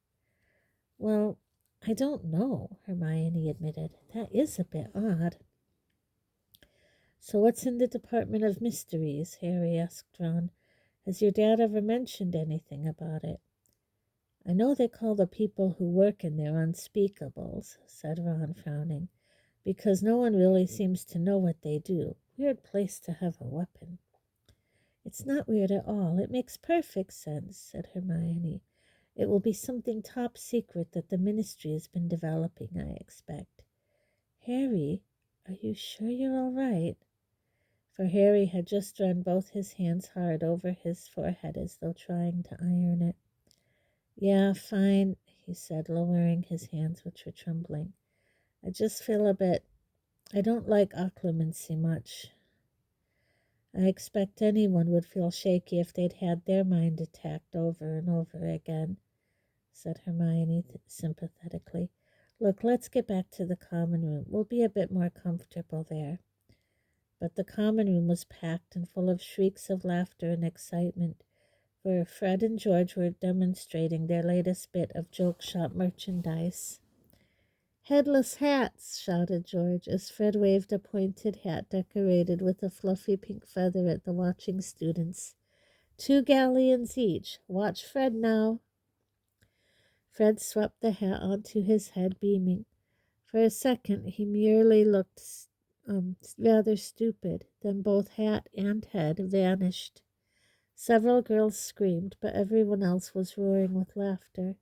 "Well, I don't know," Hermione admitted. "That is a bit odd." "So what's in the Department of Mysteries?" Harry asked Ron. "Has your dad ever mentioned anything about it?" "I know they call the people who work in there unspeakables," said Ron, frowning, "because no one really seems to know what they do. Weird place to have a weapon." "It's not weird at all. It makes perfect sense," said Hermione. "It will be something top secret that the ministry has been developing, I expect." "Harry, are you sure you're all right?" For Harry had just run both his hands hard over his forehead as though trying to iron it. "Yeah, fine," he said, lowering his hands, which were trembling. "I just feel I don't like occlumency much. I expect anyone would feel shaky if they'd had their mind attacked over and over again," said Hermione sympathetically. "Look, let's get back to the common room. We'll be a bit more comfortable there." But the common room was packed and full of shrieks of laughter and excitement, for Fred and George were demonstrating their latest bit of joke shop merchandise. "Headless hats!" shouted George, as Fred waved a pointed hat decorated with a fluffy pink feather at the watching students. "2 galleons each. Watch Fred now." Fred swept the hat onto his head, beaming. For a second he merely looked rather stupid. Then both hat and head vanished. Several girls screamed, but everyone else was roaring with laughter.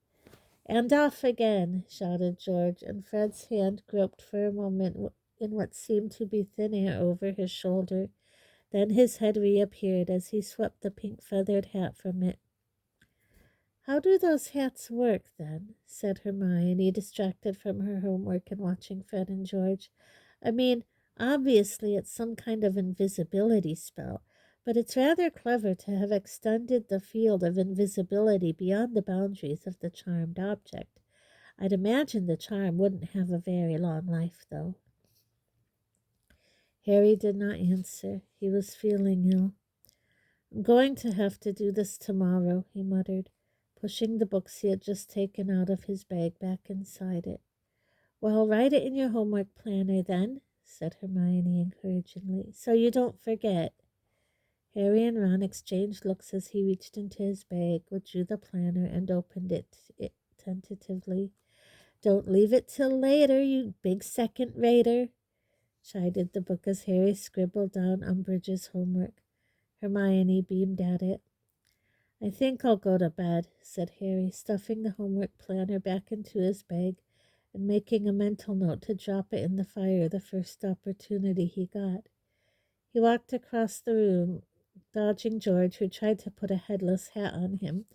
"And off again!" shouted George, and Fred's hand groped for a moment in what seemed to be thin air over his shoulder. Then his head reappeared as he swept the pink feathered hat from it. "How do those hats work, then?" said Hermione, distracted from her homework and watching Fred and George. "I mean, obviously it's some kind of invisibility spell, but it's rather clever to have extended the field of invisibility beyond the boundaries of the charmed object. I'd imagine the charm wouldn't have a very long life, though." Harry did not answer. He was feeling ill. "I'm going to have to do this tomorrow," he muttered, pushing the books he had just taken out of his bag back inside it. "Well, write it in your homework planner, then," said Hermione encouragingly, "so you don't forget." Harry and Ron exchanged looks as he reached into his bag, withdrew the planner, and opened it to tentatively. "Don't leave it till later, you big second-rater," chided the book as Harry scribbled down Umbridge's homework. Hermione beamed at it. "I think I'll go to bed," said Harry, stuffing the homework planner back into his bag and making a mental note to drop it in the fire the first opportunity he got. He walked across the room, dodging George, who tried to put a headless hat on him,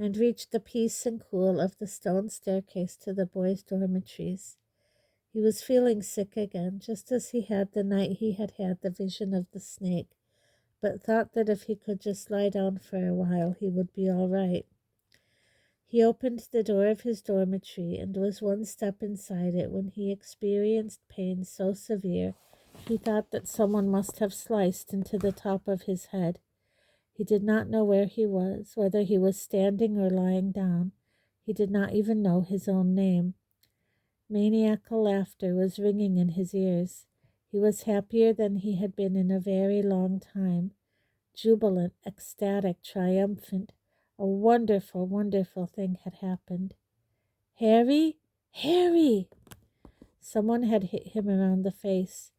and reached the peace and cool of the stone staircase to the boys' dormitories. He was feeling sick again, just as he had the night he had had the vision of the snake, but thought that if he could just lie down for a while, he would be all right. He opened the door of his dormitory and was one step inside it when he experienced pain so severe he thought that someone must have sliced into the top of his head. He did not know where he was, whether he was standing or lying down. He did not even know his own name. Maniacal laughter was ringing in his ears. He was happier than he had been in a very long time. Jubilant, ecstatic, triumphant. A wonderful, wonderful thing had happened. "Harry! Harry!" Someone had hit him around the face.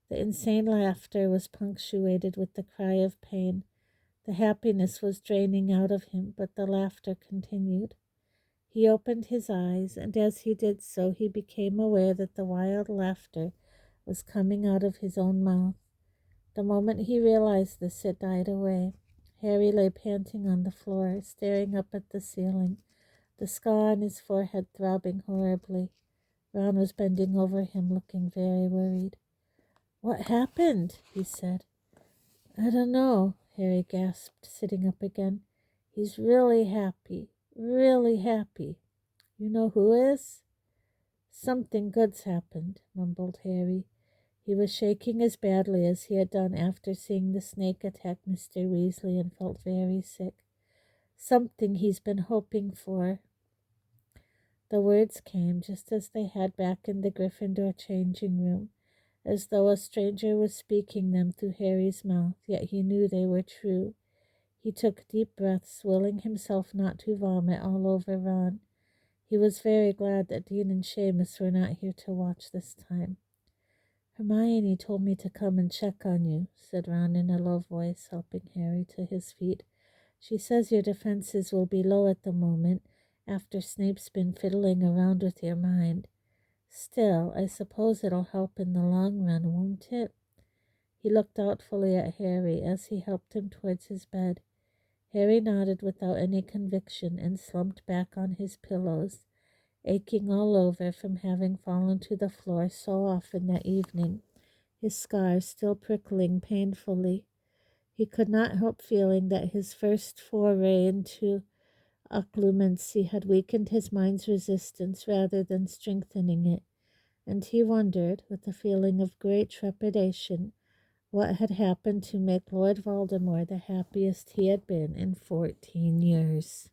The insane laughter was punctuated with the cry of pain. The happiness was draining out of him, but the laughter continued. He opened his eyes, and as he did so, he became aware that the wild laughter was coming out of his own mouth. The moment he realized this, it died away. Harry lay panting on the floor, staring up at the ceiling, the scar on his forehead throbbing horribly. Ron was bending over him, looking very worried. "What happened?" he said. "I don't know," Harry gasped, sitting up again. "He's really happy, really happy. You know who is?" "Something good's happened," mumbled Harry. He was shaking as badly as he had done after seeing the snake attack Mr. Weasley and felt very sick. "Something he's been hoping for." The words came just as they had back in the Gryffindor changing room, as though a stranger was speaking them through Harry's mouth, yet he knew they were true. He took deep breaths, willing himself not to vomit all over Ron. He was very glad that Dean and Seamus were not here to watch this time. "Hermione told me to come and check on you," said Ron in a low voice, helping Harry to his feet. "She says your defenses will be low at the moment, after Snape's been fiddling around with your mind. Still, I suppose it'll help in the long run, won't it?" He looked doubtfully at Harry as he helped him towards his bed. Harry nodded without any conviction and slumped back on his pillows, aching all over from having fallen to the floor so often that evening, his scars still prickling painfully. He could not help feeling that his first foray into occlumency had weakened his mind's resistance rather than strengthening it, and he wondered, with a feeling of great trepidation, what had happened to make Lord Voldemort the happiest he had been in 14 years.